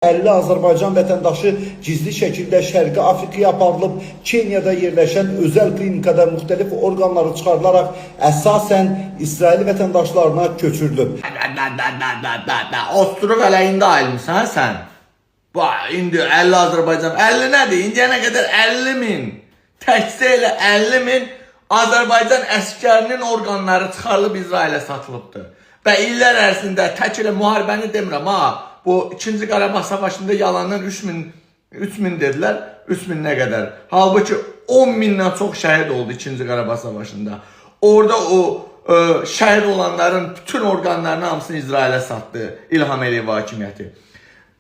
50 Azərbaycan vətəndaşı gizli şəkildə Şərqi Afrikaya aparılıb, Kenyada yerləşən özəl klinikada müxtəlif orqanları çıxarılaraq əsasən İsrail vətəndaşlarına köçürülüb. Osturuq əleyhində ayrılmışsan sən. İndi 50 Azərbaycan, 50 nədir? İndiyə nə qədər 50 min, təkcə elə 50 min Azərbaycan əskərinin orqanları çıxarılıb İsrailə satılıbdır. Və illər ərzində tək elə müharibəni demirəm ha. Bu 2-ci Qarabağ savaşında yalandan 3 min dedilər, 3 min nə qədər. Halbuki 10 mindən çox şəhid oldu 2-ci Qarabağ savaşında. Orada o şəhid olanların bütün orqanlarını hamısını İsrailə satdı İlham Əliyev hakimiyyəti.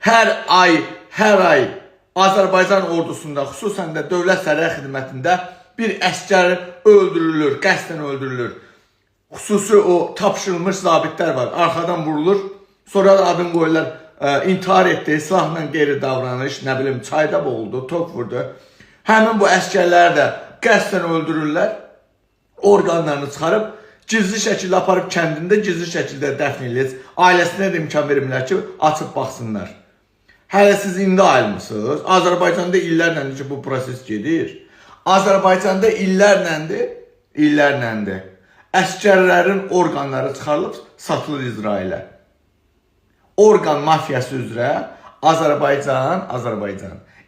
Hər ay Azərbaycan ordusunda, xüsusən də dövlət sərhəd xidmətində bir əskər öldürülür, qəsdən öldürülür. Xüsusi o tapşırılmış zabitlər var, arxadan vurulur, sonra da adını qoyurlar, intihar etdi, silahla qeyri davranış, nə bilim, çayda boğuldu, tok vurdu. Həmin bu əskərləri də qəsdən öldürürlər, orqanlarını çıxarıb, gizli şəkildə aparıb kəndində, gizli şəkildə dəfn edilir. Ailəsinə də imkan vermirlər ki, açıb baxsınlar. Hələ siz indi ayrılmışsınız. Azərbaycanda illərlə ki, bu proses gedir. Azərbaycanda illərləndir. Əskərlərin orqanları çıxarılıb, satılır İsrailə. Orqan mafiyası üzrə Azərbaycan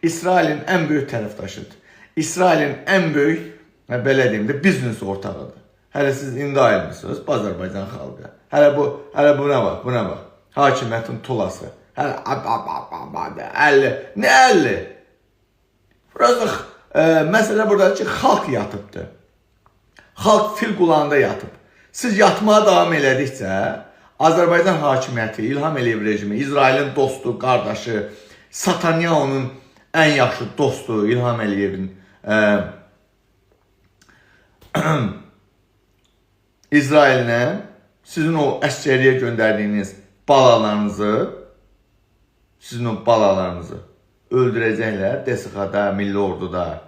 İsrailin ən böyük tərəfdaşıdır. İsrailin ən böyük, belə deyim də, biznes ortağıdır. Hələ siz indi ayrılmışsınız, Azərbaycan xalqı. Hələ buna bax. Hakimiyyətin tulası. Hələ 50. Nə 50? Burası, məsələ buradadır ki, xalq yatıbdır. Xalq fil qulağında yatıb. Siz yatmağa davam elədikcə, Azərbaycan hakimiyyəti, İlham Əliyev rejimi, İsrailin dostu, qardaşı, Satanyanın ən yaxşı dostu, İlham Əliyevin İsrailinə sizin o əskəriyə göndərdiyiniz balalarınızı öldürəcəklər, DSX-da, Milli Orduda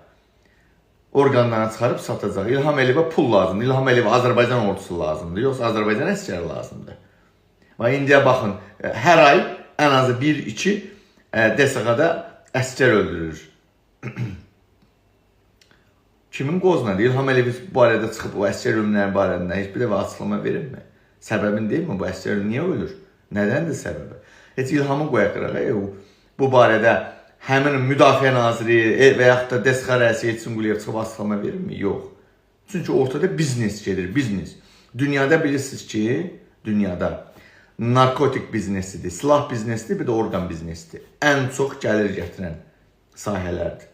orqanlarını çıxarıb satacaq. İlham Əliyevə pul lazımdır, İlham Əliyevə Azərbaycan ordusu lazımdır, yoxsa Azərbaycan əskəri lazımdır. Və indiyə baxın, hər ay ən azı 1-2 DSX-da əskər öldürür. Kimin qoznadır? İlham Əliyev bu barədə çıxıb o əskər ölümlərin barədə heç bir dəfə açıqlama verirmi? Səbəbin deyilmi? Bu əskər niyə ölür? Nədəndir səbəbi? Heç İlhamı qoyaqıraq, bu barədə həmin müdafiə naziri və yaxud da DSX rəisi Elçin Quliyev çıxıb açıqlama verirmi? Yox. Çünki ortada biznes gedir, biznes. Dünyada bilirsiniz ki, narkotik biznesidir, silah biznesidir, bir də orqan biznesidir. Ən çox gəlir gətirən sahələrdir.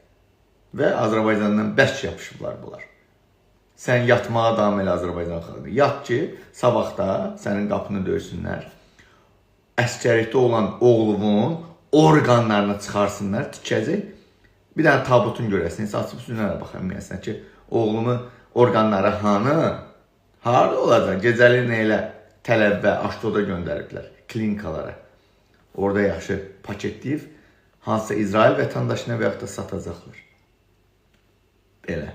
Və Azərbaycandan bərk yapışıblar bunlar. Sən yatmağa davam elə Azərbaycan xalqı. Yat ki, sabahda sənin qapını döysünlər. Əskərlikdə olan oğlunun orqanlarını çıxarsınlar, tikəcək. Bir dənə tabutun görəsin, açıb üstünə baxamıyasın ki, oğlumun orqanları harada olacaq? Gecəliyin elə tələb və aştoda göndəriblər klinikalara. Orada yaxşı paketləyib, hansısa İsrail vətəndaşına və yaxud da satacaqlar. Belə.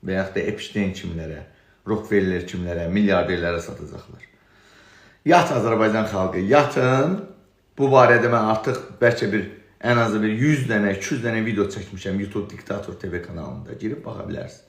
Və yaxud da Epstein kimlərə, Rockefeller kimlərə, milyarderlərə satacaqlar. Yat Azərbaycan xalqı, yatın. Bu barədə mən artıq bəlkə ən azı 100 dənə, 200 dənə video çəkmişəm YouTube Diktator TV kanalında. Girib baxa bilərsiniz.